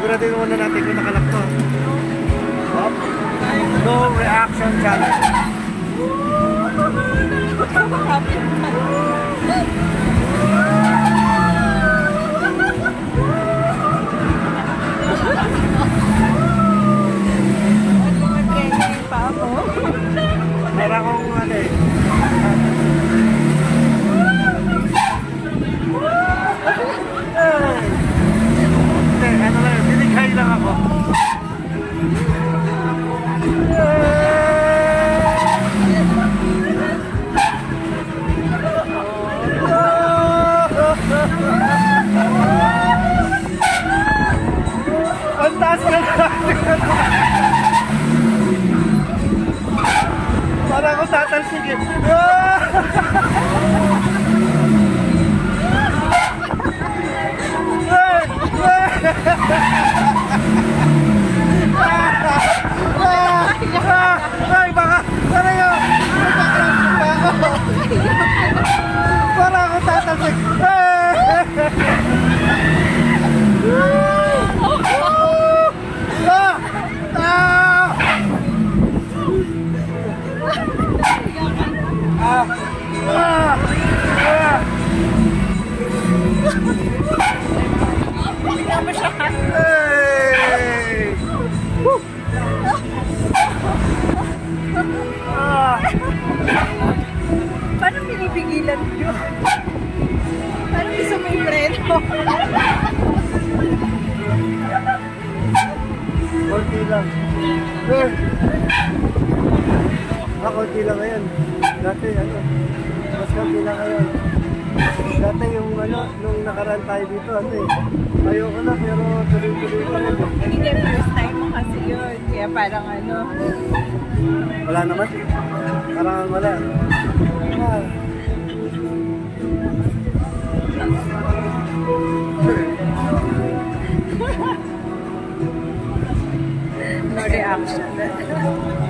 Siguraduhin muna natin kung nakalak to. Up. No reaction challenge. Meron akong ano eh. Hindi, ano lang, binigay lang ako. Ang taas ka na. Para ako tatalsigin. Ay, baka, para yun. Para ako tatalsig. Paano pinipigilan nyo? Paano gusto mo yung preno? Konti lang. Konti lang ngayon. Dati ano, mas konti lang ngayon. Dati yung ano, nung nakaraan tayo dito, ano eh. Ayoko na pero tuloy-tuloy pa rin. Hindi, first time mo kasi yun. Kaya parang ano. Wala naman. Parang wala. No reaction.